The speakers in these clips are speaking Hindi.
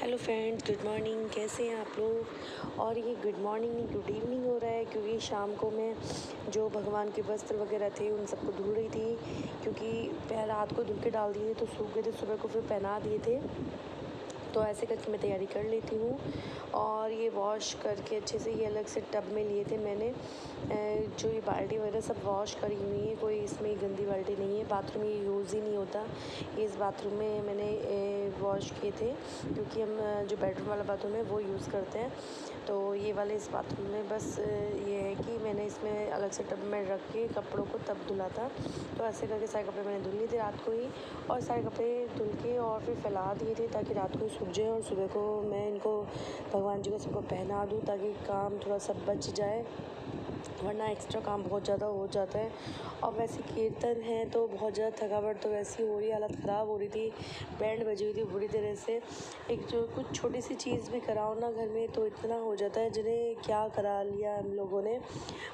Hello friends, good morning. कैसे हैं आप लोग। और ये गुड मॉर्निंग नहीं गुड इवनिंग हो रहा है, क्योंकि शाम को मैं जो भगवान के वस्त्र वगैरह थे उन सबको धुल रही थी, क्योंकि रात को धुल के डाल दिए थे तो सूख गए थे, सुबह को फिर पहना दिए थे। तो ऐसे करके मैं तैयारी कर लेती हूँ। और ये वॉश करके अच्छे से ये अलग से टब में लिए थे मैंने। जो ये बाल्टी वगैरह सब वॉश करी हुई है, कोई इसमें गंदी बाल्टी नहीं है। बाथरूम ये यूज़ ही नहीं होता, ये इस बाथरूम में मैंने वॉश किए थे, क्योंकि हम जो बेडरूम वाला बाथरूम है वो यूज़ करते हैं। तो ये वाले इस बाथरूम में बस ये है कि मैंने इसमें अलग से टब में रख के कपड़ों को तब धुला था। तो ऐसे करके सारे कपड़े मैंने धुल लिए थे रात को ही, और सारे कपड़े धुल के और फिर फैला दिए थे ताकि रात को ही सूख जाए और सुबह को मैं इनको भगवान जी को सबको पहना दूँ, ताकि काम थोड़ा सा बच जाए, वरना एक्स्ट्रा काम बहुत ज़्यादा हो जाता है। और वैसे कीर्तन है तो बहुत ज़्यादा थकावट तो वैसी हो रही है, हालत ख़राब हो रही थी, बैंड बजी हुई थी बुरी तरह से। एक जो कुछ छोटी सी चीज़ भी कराओ ना घर में तो इतना हो जाता है, जिन्हें क्या करा लिया हम लोगों ने,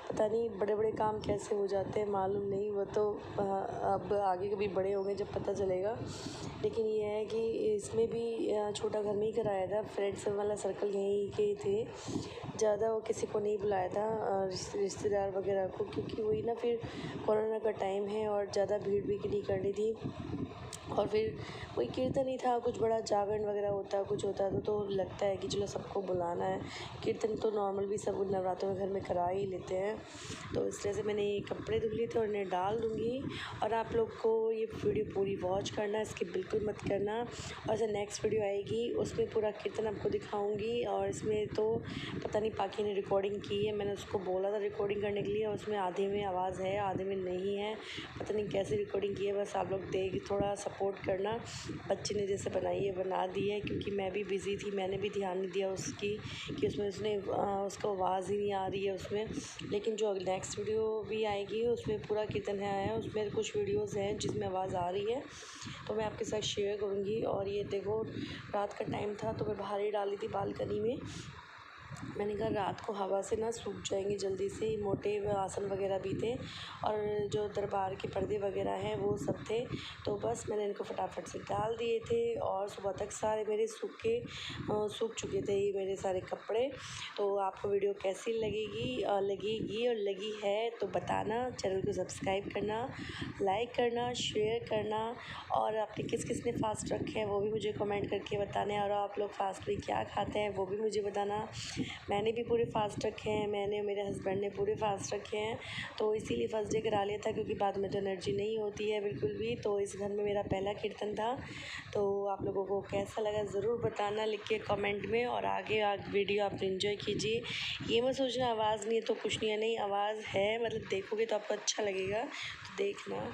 पता नहीं बड़े बड़े काम कैसे हो जाते हैं मालूम नहीं। वो तो अब आगे कभी बड़े होंगे जब पता चलेगा। लेकिन ये है कि इसमें भी छोटा घर में ही कराया था, फ्रेंड्स वाला सर्कल यहीं के थे, ज़्यादा वो किसी को नहीं बुलाया था रिश्तेदार वगैरह को, क्योंकि वही ना फिर कोरोना का टाइम है और ज़्यादा भीड़ भी नहीं करनी थी। और फिर कोई कीर्तन ही था, कुछ बड़ा जागरण वगैरह होता कुछ होता तो लगता है कि चलो सबको बुलाना है। कीर्तन तो नॉर्मल भी सब नवरात्रों में घर में करा ही लेते हैं। तो इस तरह से मैंने ये कपड़े धुल लिए थे और इन्हें डाल दूँगी। और आप लोग को ये वीडियो पूरी वॉच करना, इसकी बिल्कुल मत करना। और ऐसे नेक्स्ट वीडियो आएगी उसमें पूरा कीर्तन आपको दिखाऊँगी। और इसमें तो पता नहीं पाकी ने रिकॉर्डिंग की है, मैंने उसको बोला था रिकॉर्डिंग करने के लिए, और उसमें आधे में आवाज़ है आधे में नहीं है, पता नहीं कैसे रिकॉर्डिंग की है। बस आप लोग देख थोड़ा सपोर्ट करना। बच्चे ने जैसे बनाई है बना दी है, क्योंकि मैं भी बिज़ी थी, मैंने भी ध्यान नहीं दिया उसकी कि उसमें उसको आवाज़ ही नहीं आ रही है उसमें। लेकिन जो नेक्स्ट वीडियो भी आएगी उसमें पूरा कीर्तन है, उसमें कुछ वीडियोस हैं जिसमें आवाज़ आ रही है, तो मैं आपके साथ शेयर करूँगी। और ये देखो रात का टाइम था तो मैं बाहर ही डाली थी बालकनी में। मैंने कहा रात को हवा से ना सूख जाएंगे जल्दी से, मोटे आसन वगैरह भी थे और जो दरबार के पर्दे वगैरह हैं वो सब थे। तो बस मैंने इनको फटाफट से डाल दिए थे और सुबह तक सारे मेरे सूख चुके थे ये मेरे सारे कपड़े। तो आपको वीडियो कैसी लगेगी और लगी है तो बताना। चैनल को सब्सक्राइब करना, लाइक करना, शेयर करना, और आपने किस किस ने फास्ट रखे हैं वो भी मुझे कमेंट करके बताना है। और आप लोग फास्ट में क्या खाते हैं वो भी मुझे बताना। मैंने भी पूरे फास्ट रखे हैं, मैंने मेरे हस्बैंड ने पूरे फास्ट रखे हैं, तो इसीलिए फर्स्ट डे करा लिया था, क्योंकि बाद में तो एनर्जी नहीं होती है बिल्कुल भी। तो इस घर में मेरा पहला कीर्तन था। तो आप लोगों को कैसा लगा ज़रूर बताना लिख के कमेंट में, और आगे वीडियो आप एंजॉय कीजिए। ये मत सोचना आवाज़ नहीं है तो कुछ नहीं है, नहीं आवाज़ है, मतलब देखोगे तो आपको अच्छा लगेगा, तो देखना।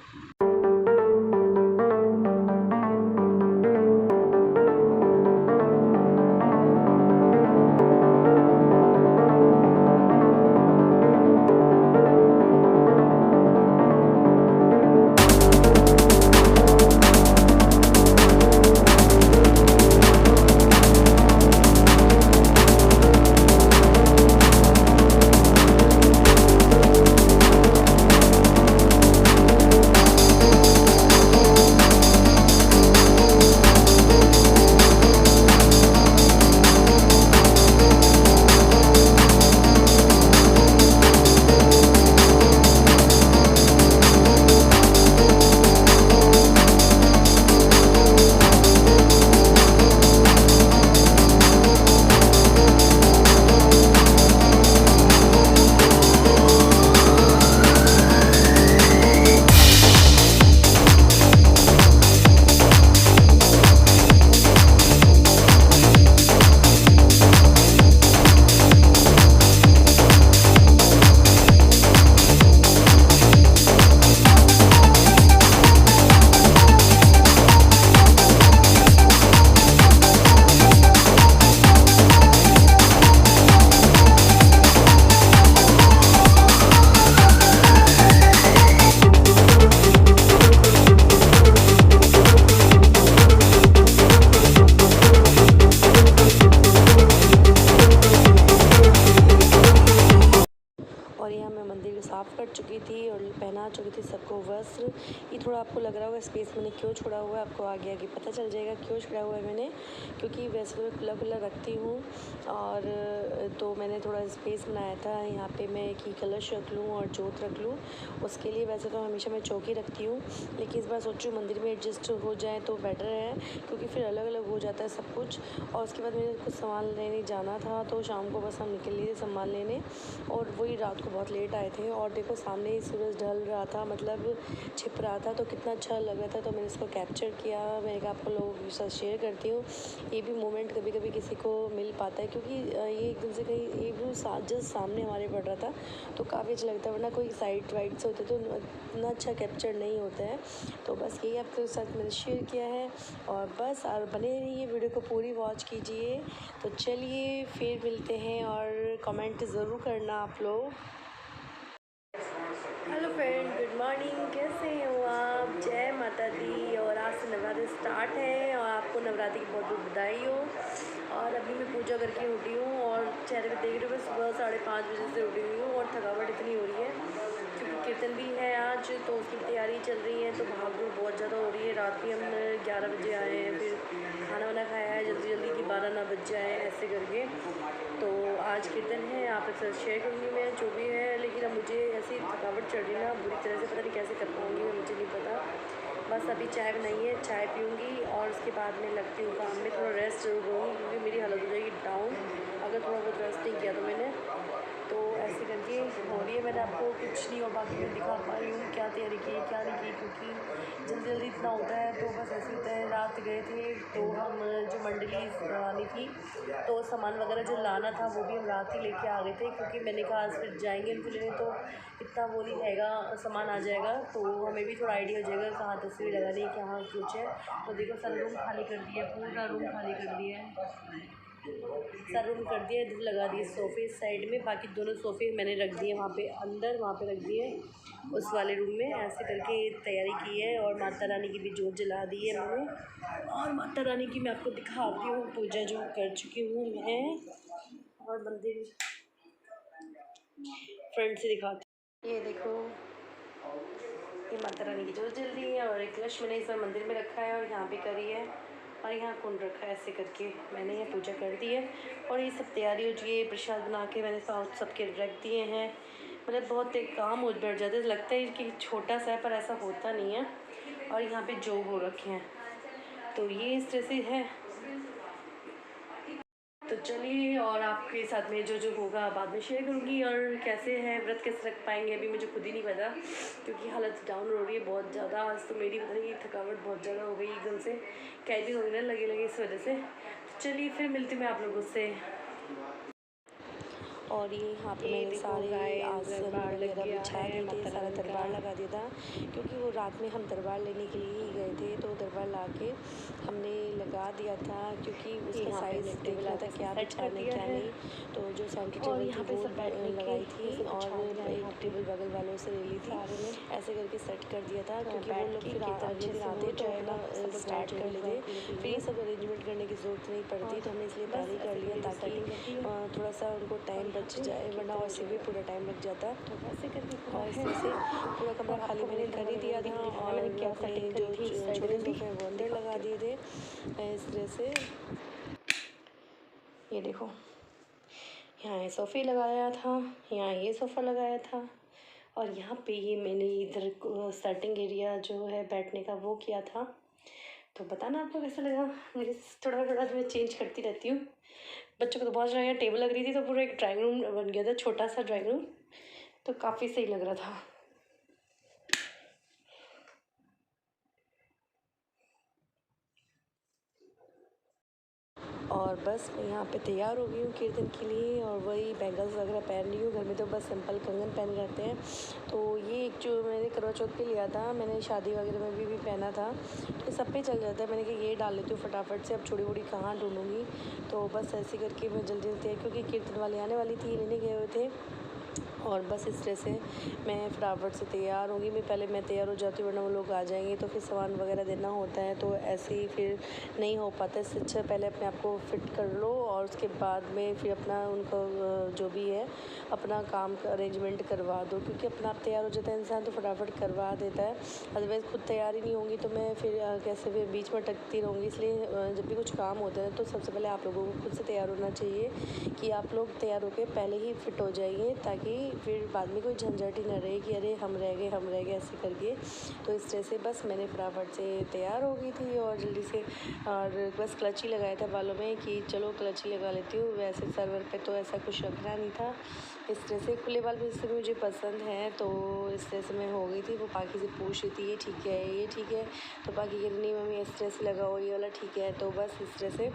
बना चुकी थी सबको वस्त्र। ये थोड़ा आपको लग रहा होगा स्पेस मैंने क्यों छोड़ा हुआ है, आपको आगे आगे पता चल जाएगा क्यों छोड़ा हुआ है मैंने, क्योंकि वैसे तो मैं खुला खुला रखती हूँ और तो मैंने थोड़ा स्पेस बनाया था यहाँ पे मैं कि कलश रख लूँ और जोत रख लूँ। उसके लिए वैसे तो हमेशा मैं चौकी रखती हूँ, लेकिन इस बार सोचूँ मंदिर में एडजस्ट हो जाए तो बेटर है, क्योंकि फिर अलग अलग हो जाता है सब कुछ। और उसके बाद मुझे कुछ सामान लेने जाना था, तो शाम को बस हम निकल लिए सामान लेने और वही रात को बहुत लेट आए थे। और देखो सामने ही सूरज ढल रहा था, मतलब छिप रहा था, तो कितना अच्छा लग रहा था, तो मैंने इसको कैप्चर किया। मैंने कहा आपको लोगों के साथ शेयर करती हूँ। ये भी मोमेंट कभी कभी किसी को मिल पाता है, क्योंकि ये एकदम से कहीं ये भी जस्ट सामने हमारे पड़ रहा था, तो काफ़ी अच्छा लगता है, वरना कोई साइड वाइड से होते तो इतना अच्छा कैप्चर नहीं होता है। तो बस यही आपके साथ मैंने शेयर किया है, और बस और बने रहिए, वीडियो को पूरी वॉच कीजिए। तो चलिए फिर मिलते हैं, और कमेंट ज़रूर करना आप लोग। हेलो फ्रेंड, गुड मॉर्निंग, कैसे हो आप? जय माता दी। और आज से नवरात्रि स्टार्ट है और आपको नवरात्रि की बहुत बहुत बधाई हो। और अभी मैं पूजा करके उठी हूँ और चेहरे पे देख रहे हो मैं सुबह 5:30 बजे से उठी हुई हूँ, और थकावट इतनी हो रही है क्योंकि कीर्तन भी है आज, तो उसकी तैयारी चल रही है, तो भाग दौड़ बहुत ज़्यादा हो रही है। रात भी हम 11 बजे आए हैं, फिर खाना वाना खाया है जल्दी जल्दी कि 12 ना बज जाए ऐसे करके। तो आज कीर्तन है, आप एक साथ शेयर करूँगी मैं जो भी है, लेकिन अब मुझे ऐसी थकावट चढ़ रही ना बुरी तरह से, पता नहीं कैसे कर पाऊँगी मैं, मुझे नहीं पता। बस अभी चाय बनाई है, चाय पीऊँगी और उसके बाद मैं लगती हूँ काम में, थोड़ा रेस्ट जरूर करूँगी क्योंकि मेरी हालत हो जाएगी डाउन अगर थोड़ा बहुत रेस्ट नहीं किया तो मैंने। तो ऐसे करके हो रही है, मैंने आपको कुछ नहीं और बाकी मैं दिखा पा रही हूँ क्या तैयारी की क्या नहीं की, क्योंकि जल्दी जल्दी इतना होता है, तो बस ऐसे होता है। रात गए थे तो हम जो मंडली आनी थी, तो सामान वगैरह जो लाना था वो भी हम रात ही लेके आ गए थे, क्योंकि मैंने कहा आज फिर जाएंगे उनको लेने तो इतना वो नहीं रहेगा, सामान आ जाएगा तो हमें भी थोड़ा आइडिया हो जाएगा कहाँ तस्वीर लगानी है, कहाँ कुछ है। तो देखो सब रूम खाली कर दिया, पूरा रूम खाली कर दिया है, सारा रूम कर दिया, इधर लगा दिए सोफ़े इस साइड में, बाकी दोनों सोफ़े मैंने रख दिए वहाँ पे अंदर, वहाँ पे रख दिए उस वाले रूम में। ऐसे करके तैयारी की है, और माता रानी की भी जोत जला दी है मैंने। और माता रानी की मैं आपको दिखाती हूँ पूजा जो कर चुकी हूँ मैं, और मंदिर फ्रंट से दिखाती हूँ। ये देखो, ये माता रानी की जोत जल रही है, और एक कलश मैंने इस बार मंदिर में रखा है और यहाँ पे करी है, और यहाँ कुंड रखा है। ऐसे करके मैंने ये पूजा कर दी है, और ये सब तैयारी हो चुकी है। प्रसाद बना के मैंने सबके रख दिए हैं, मतलब बहुत एक काम हो बढ़ जाता है, लगता है कि छोटा सा है पर ऐसा होता नहीं है। और यहाँ पे जोग हो रखे हैं, तो ये इस तरह से है। तो चलिए, और आपके साथ में जो जो होगा बाद में शेयर करूँगी, और कैसे है व्रत कैसे रख पाएंगे अभी मुझे खुद ही नहीं पता, क्योंकि हालत डाउन हो रही है बहुत ज़्यादा। आज तो मेरी पता नहीं थकावट बहुत ज़्यादा हो गई एकदम से, कैदी हो गई ना लगे लगे इस वजह से। चलिए फिर मिलती मैं आप लोगों से। और ये यहाँ पे मैंने सारे आसन वगैरह बिछा दिए थे, सारा दरबार लगा दिया था, क्योंकि वो रात में हम दरबार लेने के लिए ही गए थे, तो दरबार ला के हमने लगा दिया था, क्योंकि उसका साइज़ देख रहा था क्या बिछाना है क्या नहीं। तो जो सेंटर टेबल थी वो लगाई थी, और एक टेबल बगल वालों से ले ली थी, ऐसे करके सेट कर दिया था, क्योंकि वो लोग फिर अगले दिन आते तो अपना स्टार्ट कर लेते, फिर ये सब अरेंजमेंट करने की ज़रूरत नहीं पड़ती। तो हमने इसलिए पहले ही कर लिया ताकि थोड़ा सा उनको टाइम बच जाए, वरना वैसे भी पूरा टाइम लग जाता। तो ऐसे करके और इस तरह से पूरा कमरा खाली मैंने कर ही दिया था, और क्या सेटिंग जो छोटे सोफे वो अंदर लगा दिए थे इस तरह से। ये देखो, यहाँ ये सोफ़े लगाया था, यहाँ ये सोफ़ा लगाया था, और यहाँ पे ये मैंने इधर सेटिंग एरिया जो है बैठने का वो किया था। तो बताना आपको कैसा लगा, मुझे थोड़ा थोड़ा मैं चेंज करती रहती हूँ। बच्चों को तो बहुत ज़्यादा टेबल लग रही थी, तो पूरा एक ड्राइंग रूम बन गया था, छोटा सा ड्राइंग रूम, तो काफ़ी सही लग रहा था। और बस मैं यहाँ पे तैयार हो गई हूँ कीर्तन के लिए, और वही बैंगल्स वगैरह पहन रही हूँ। घर में तो बस सिंपल कंगन पहन करते हैं। तो ये एक जो मैंने करवा चौथ पे लिया था, मैंने शादी वगैरह में भी पहना था, तो सब पे चल जाता है। मैंने कहा ये डाल लेती हूँ फटाफट से, अब छोटी बड़ी कहाँ ढूंढूंगी। तो बस ऐसे करके मैं जल्दी जल्दी, क्योंकि कीर्तन वाले आने वाली थी, लेने गए हुए थे, और बस इस तरह से मैं फटाफट से तैयार होंगी। मैं तैयार हो जाती हूँ, वरना वो लोग आ जाएंगे तो फिर सामान वगैरह देना होता है, तो ऐसे ही फिर नहीं हो पाता। इससे अच्छा पहले अपने आप को फिट कर लो और उसके बाद में फिर अपना उनको जो भी है अपना काम का अरेंजमेंट करवा दो, क्योंकि अपना आप तैयार हो जाता है इंसान तो फटाफट करवा देता है। अदरवाइज़ खुद तैयार ही नहीं होंगी तो मैं फिर कैसे फिर बीच में अटकती रहूँगी। इसलिए जब भी कुछ काम होता है तो सबसे पहले आप लोगों को खुद से तैयार होना चाहिए कि आप लोग तैयार होकर पहले ही फिट हो जाइए, ताकि फिर बाद में कोई झंझट ही ना रहे कि अरे हम रह गए ऐसे करके। तो इस तरह से बस मैंने फटाफट से तैयार हो गई थी और जल्दी से, और बस क्लच ही लगाया था बालों में कि चलो क्लच ही लगा लेती हूँ। वैसे सर्वर पे तो ऐसा कुछ रखना नहीं था। इस तरह से खुले बाल भी इससे मुझे पसंद हैं, तो इस तरह से मैं हो गई थी। वो बाकी से पूछ रही थी ये ठीक है ये ठीक है, तो बाकी कह रही नहीं मम्मी इस तरह से लगाओ, ये वाला ठीक है। तो बस इस तरह से,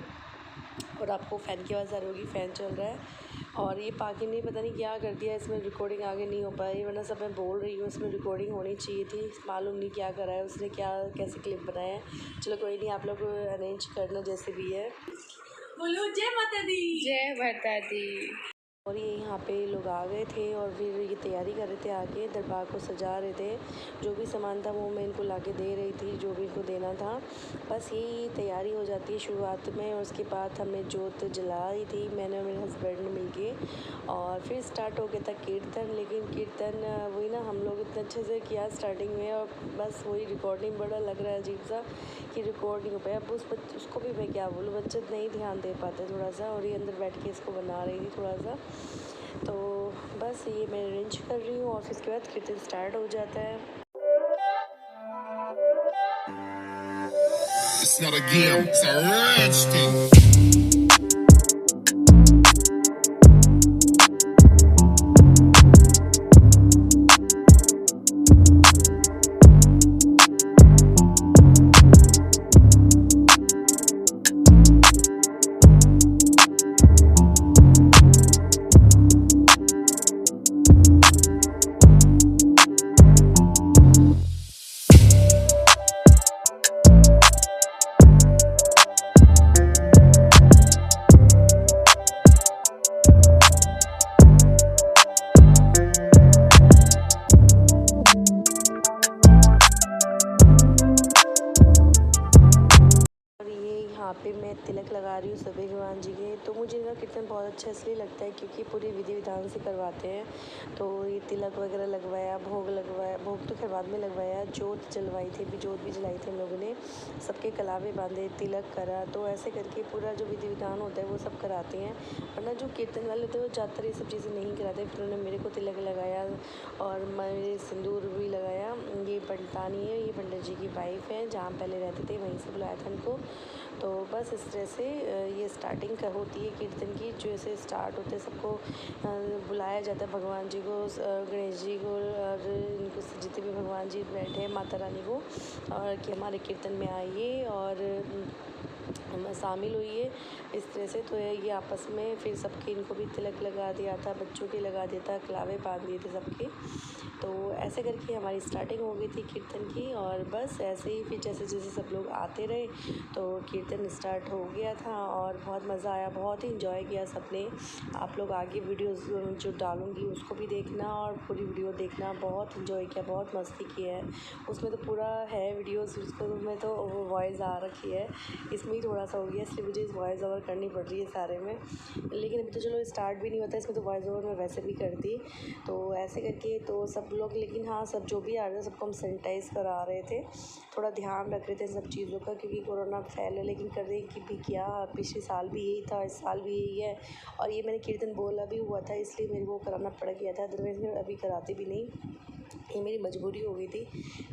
और आपको फ़ैन की आवाज़ आ रही होगी, फ़ैन चल रहा है। और ये पाकि ने पता नहीं क्या कर दिया, इसमें रिकॉर्डिंग आगे नहीं हो पाई, वरना सब मैं बोल रही हूँ इसमें रिकॉर्डिंग होनी चाहिए थी। मालूम नहीं क्या करा है उसने, क्या कैसे क्लिप बनाया है। चलो कोई नहीं, आप लोग अरेंज करना जैसे भी है। बोलो जय माता दी। जय माता दी। और ये यहाँ पे लोग आ गए थे और फिर ये तैयारी कर रहे थे, आके दरबार को सजा रहे थे। जो भी सामान था वो मैं इनको लाके दे रही थी, जो भी इनको देना था। बस यही तैयारी हो जाती है शुरुआत में, और उसके बाद हमने जोत जलाई थी, मैंने और मेरे हस्बैंड ने मिलके। और फिर स्टार्ट हो गया था कीर्तन, लेकिन कीर्तन वही ना, हम लोग इतने अच्छे से किया स्टार्टिंग में, और बस वही रिकॉर्डिंग बड़ा लग रहा है अजीब सा कि रिकॉर्ड नहीं हो पाया। अब उसको भी मैं क्या बोलूँ, बच्चे नहीं ध्यान दे पाते थोड़ा सा, और ये अंदर बैठ के इसको बना रही थी थोड़ा सा। तो बस ये मैं अरेंज कर रही हूँ और फिर उसके बाद कीर्तन स्टार्ट हो जाता है। It's not a game, it's a rich thing. यहाँ पे मैं तिलक लगा रही हूँ सभी भगवान जी के। तो मुझे इनका कीर्तन बहुत अच्छा इसलिए लगता है क्योंकि पूरी विधि विधान से करवाते हैं। तो ये तिलक वगैरह लगवाया, भोग लगवाया, भोग तो खैर बाद में लगवाया, जोत जलवाई थी, भी जोत भी जलाई थी हम लोगों ने, सबके कलावे बांधे, तिलक करा। तो ऐसे करके पूरा जो विधि विधान होता है वो सब कराते हैं। वरना जो कीर्तन वाले होते हैं वो ज़्यादातर ये सब चीज़ें नहीं कराते। फिर उन्होंने मेरे को तिलक लगाया और मेरे सिंदूर भी लगाया। ये पंडितानी है, ये पंडित जी की वाइफ है, जहाँ पहले रहते थे वहीं से बुलाया था उनको। तो बस इस तरह से ये स्टार्टिंग का होती है कीर्तन की। जैसे स्टार्ट होते सबको बुलाया जाता है, भगवान जी को, गणेश जी को, और इनको जितने भी भगवान जी बैठे हैं, माता रानी को, और कि हमारे कीर्तन में आइए और शामिल हुई इस तरह से। तो ये आपस में फिर सबके, इनको भी तिलक लगा दिया था, बच्चों के लगा दिया था, कलावे बांध दिए थे सबके। तो ऐसे करके हमारी स्टार्टिंग हो गई थी कीर्तन की। और बस ऐसे ही फिर जैसे जैसे सब लोग आते रहे तो कीर्तन स्टार्ट हो गया था, और बहुत मज़ा आया, बहुत ही इंजॉय किया सबने। आप लोग आगे वीडियोस जो डालूँगी उसको भी देखना और पूरी वीडियो देखना। बहुत इंजॉय किया, बहुत मस्ती की है उसमें, तो पूरा है वीडियोस, उसको में तो वॉइस आ रखी है, इसमें ही थोड़ा सा हो गया, इसलिए मुझे वॉइस ओवर करनी पड़ रही है सारे में। लेकिन अभी तो चलो स्टार्ट भी नहीं होता इसमें, तो वॉइस ओवर मैं वैसे भी कर दी। तो ऐसे करके तो सब लोग, लेकिन हाँ सब जो भी आ रहे थे सबको हम सैनिटाइज़ करा रहे थे, थोड़ा ध्यान रख रहे थे सब चीज़ों का, क्योंकि कोरोना फैले। लेकिन कर रही कि भी क्या, पिछले साल भी यही था, इस साल भी यही है। और ये मैंने कीर्तन बोला भी हुआ था, इसलिए मेरे को कराना पड़ गया था, अदरवाइज़ मैं अभी कराती भी नहीं। ये मेरी मजबूरी हो गई थी,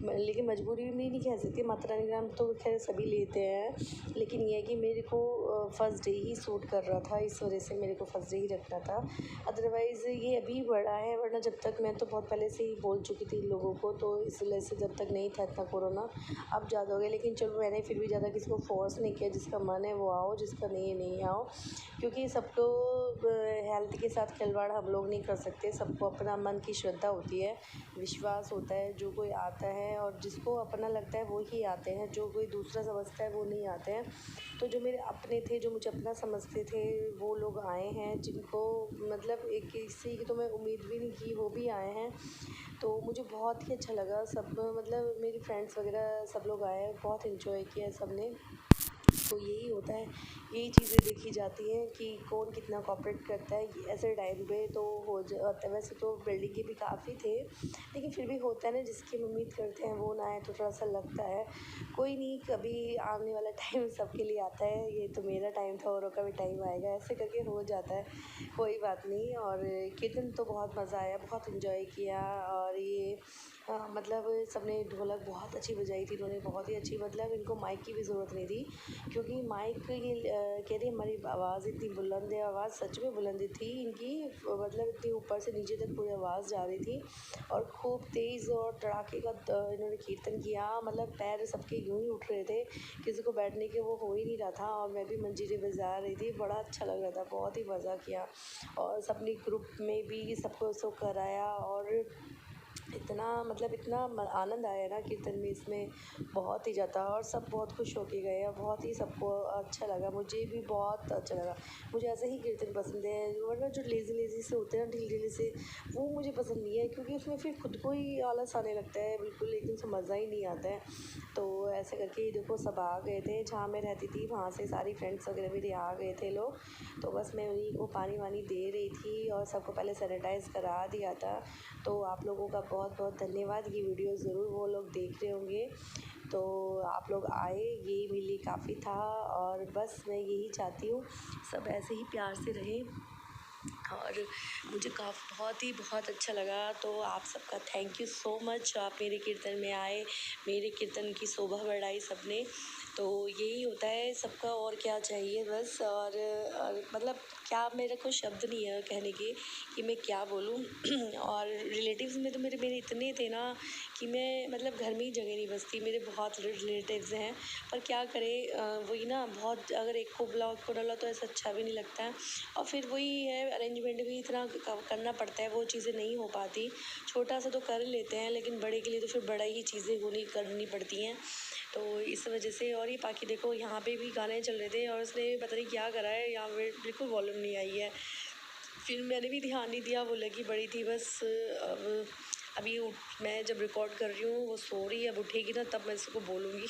लेकिन मजबूरी भी नहीं कह सकती, माता रानी का नाम तो खैर सभी लेते हैं। लेकिन ये है कि मेरे को फर्स्ट डे ही सूट कर रहा था, इस वजह से मेरे को फर्स्ट डे ही रखना था। अदरवाइज़ ये अभी बढ़ा है, वरना जब तक, मैं तो बहुत पहले से ही बोल चुकी थी लोगों को, तो इस वजह से जब तक नहीं था इतना कोरोना, अब ज़्यादा हो गया। लेकिन चलो मैंने फिर भी ज़्यादा किसी को फोर्स नहीं किया, जिसका मन है वो आओ, जिसका नहीं है नहीं आओ, क्योंकि सबको हेल्थ के साथ खिलवाड़ हम लोग नहीं कर सकते। सबको अपना मन की श्रद्धा होती है, विश्वास विश्वास होता है, जो कोई आता है और जिसको अपना लगता है वो ही आते हैं, जो कोई दूसरा समझता है वो नहीं आते हैं। तो जो मेरे अपने थे, जो मुझे अपना समझते थे, वो लोग आए हैं, जिनको मतलब एक किसी की तो मैं उम्मीद भी नहीं की, वो भी आए हैं। तो मुझे बहुत ही अच्छा लगा। सब मतलब मेरी फ्रेंड्स वगैरह सब लोग आए, बहुत एंजॉय किया सब ने। तो यही होता है, यही चीज़ें देखी जाती हैं कि कौन कितना कोऑपरेट करता है। ऐसे टाइम पे तो हो जाता है। वैसे तो बिल्डिंग के भी काफ़ी थे, लेकिन फिर भी होता है ना, जिसकी हम उम्मीद करते हैं वो ना आए तो थोड़ा सा लगता है। कोई नहीं, कभी आने वाला टाइम सबके लिए आता है। ये तो मेरा टाइम था, औरों का भी टाइम आएगा, ऐसे करके हो जाता है, कोई बात नहीं। और कीर्तन तो बहुत मज़ा आया, बहुत इन्जॉय किया। और ये मतलब सबने ढोलक बहुत अच्छी बजाई थी, इन्होंने बहुत ही अच्छी, मतलब इनको माइक की भी ज़रूरत नहीं थी, क्योंकि माइक ये कह रही हमारी आवाज़ इतनी बुलंद है, आवाज़ सच में बुलंद थी इनकी, मतलब इतनी ऊपर से नीचे तक पूरी आवाज़ जा रही थी। और खूब तेज़ और तड़ाके का इन्होंने कीर्तन किया, मतलब पैर सबके यूँ ही उठ रहे थे, किसी को बैठने के वो हो ही नहीं रहा था। और मैं भी मंजीरे बजा रही थी, बड़ा अच्छा लग रहा था, बहुत ही मज़ा किया। और सबने ग्रुप में भी सबको सो कराया, और इतना मतलब इतना आनंद आया ना कीर्तन में, इसमें बहुत ही ज़्यादा। और सब बहुत खुश होके गए, और बहुत ही सबको अच्छा लगा, मुझे भी बहुत अच्छा लगा। मुझे ऐसे ही कीर्तन पसंद है, वरना जो लेज़ी से होते हैं ना, ढीले ढीले से, वो मुझे पसंद नहीं है, क्योंकि उसमें फिर खुद को ही आलस आने लगता है, बिल्कुल एकदम से मज़ा ही नहीं आता है। तो ऐसे करके देखो सब आ गए थे, जहाँ मैं रहती थी वहाँ से सारी फ्रेंड्स वगैरह मेरे आ गए थे लोग। तो बस मैं उन्हीं को पानी वानी दे रही थी, और सबको पहले सैनिटाइज़ करा दिया था। तो आप लोगों का बहुत बहुत धन्यवाद। ये वीडियो ज़रूर वो लोग देख रहे होंगे, तो आप लोग आए, यही मेरे लिए काफ़ी था। और बस मैं यही चाहती हूँ, सब ऐसे ही प्यार से रहें। और मुझे बहुत अच्छा लगा। तो आप सबका थैंक यू सो मच, आप मेरे कीर्तन में आए, मेरे कीर्तन की शोभा बढ़ाई सबने। तो यही होता है सबका, और क्या चाहिए बस। और मतलब क्या, मेरे को शब्द नहीं है कहने के कि मैं क्या बोलूँ। और रिलेटिव्स में तो मेरे इतने थे ना कि मैं मतलब घर में ही जगह नहीं बचती, मेरे बहुत रिलेटिव्स हैं। पर क्या करें, वही ना, बहुत अगर एक को बुलाओ एक को डालो तो ऐसा अच्छा भी नहीं लगता है। और फिर वही है, अरेंजमेंट भी इतना करना पड़ता है, वो चीज़ें नहीं हो पाती। छोटा सा तो कर लेते हैं, लेकिन बड़े के लिए तो फिर बड़ा ही चीज़ें करनी पड़ती हैं। तो इस वजह से। और ये बाकी देखो, यहाँ पे भी गाने चल रहे थे, और उसने पता नहीं क्या करा है, यहाँ पे बिल्कुल वॉल्यूम नहीं आई है। फिर मैंने भी ध्यान नहीं दिया, वो लगी बड़ी थी बस। अब अभी मैं जब रिकॉर्ड कर रही हूँ, वो सो रही है, अब उठेगी ना तब मैं इसको बोलूँगी।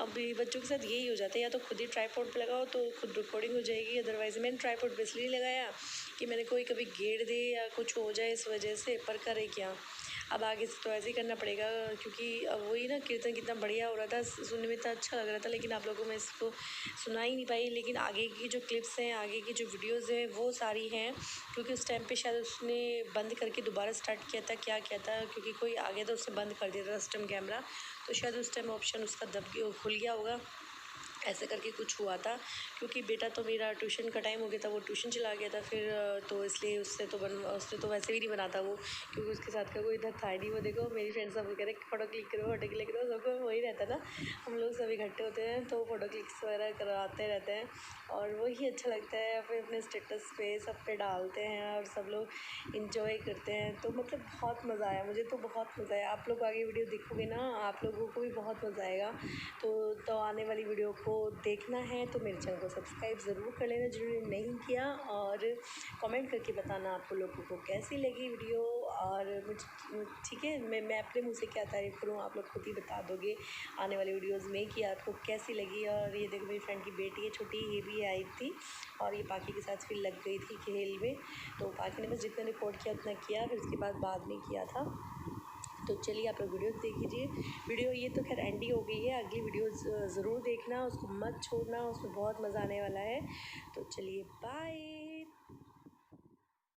अभी बच्चों के साथ यही हो जाता है, या तो खुद ही ट्राइपॉड पे लगाओ तो खुद रिकॉर्डिंग हो जाएगी, अदरवाइज़ मैंने ट्राइपॉड पे इसलिए लगाया कि मैंने कोई कभी घेर दे या कुछ हो जाए इस वजह से, पर करे क्या। अब आगे से तो ऐसे ही करना पड़ेगा, क्योंकि अब वही ना, कीर्तन कितना बढ़िया हो रहा था, सुनने में इतना अच्छा लग रहा था, लेकिन आप लोगों को मैं इसको सुना ही नहीं पाई। लेकिन आगे की जो क्लिप्स हैं, आगे की जो वीडियोज़ हैं, वो सारी हैं, क्योंकि उस टाइम पे शायद उसने बंद करके दोबारा स्टार्ट किया था, क्या किया था, क्योंकि कोई आ गया था, उसने बंद कर दिया था सिस्टम कैमरा, तो शायद उस टाइम ऑप्शन उसका दब गया, खुल गया होगा, ऐसे करके कुछ हुआ था। क्योंकि बेटा तो मेरा ट्यूशन का टाइम हो गया था, वो ट्यूशन चला गया था फिर, तो इसलिए उससे तो वैसे भी नहीं बनाता वो, क्योंकि उसके साथ का कोई इधर था ही नहीं। वो देखो मेरी फ्रेंड्स सब कह रहे फ़ोटो क्लिक करो, फ़ोटो क्लिक करो, सबको वही रहता ना, हम लोग सब इकट्ठे होते हैं तो फ़ोटो क्लिक्स वगैरह करवाते रहते हैं, और वही अच्छा लगता है। फिर अपने स्टेटस पे सब पे डालते हैं, और सब लोग इंजॉय करते हैं। तो मतलब बहुत मज़ा आया, मुझे तो बहुत मज़ा आया। आप लोग आगे वीडियो देखोगे ना, आप लोगों को भी बहुत मज़ा आएगा। तो आने वाली वीडियो को देखना है तो मेरे चैनल को सब्सक्राइब ज़रूर कर लेना, जिन्होंने नहीं किया, और कमेंट करके बताना आपको लोगों को कैसी लगी वीडियो। और मुझे ठीक है, मैं अपने मुँह से क्या तारीफ़ करूँ, आप लोग खुद ही बता दोगे आने वाली वीडियोज़ में कि आपको कैसी लगी। और ये देखो मेरी फ्रेंड की बेटी है छोटी, ये भी आई थी, और ये पाखी के साथ फिर लग गई थी खेल में। तो पाखी ने बस जितना रिकॉर्ड किया उतना किया, फिर उसके बाद में किया था। तो चलिए आप लोग वीडियोज़ देख लीजिए। वीडियो ये तो खैर एंड ही हो गई है, अगली वीडियोज़ ज़रूर देखना, उसको मत छोड़ना, उसमें बहुत मज़ा आने वाला है। तो चलिए बाय।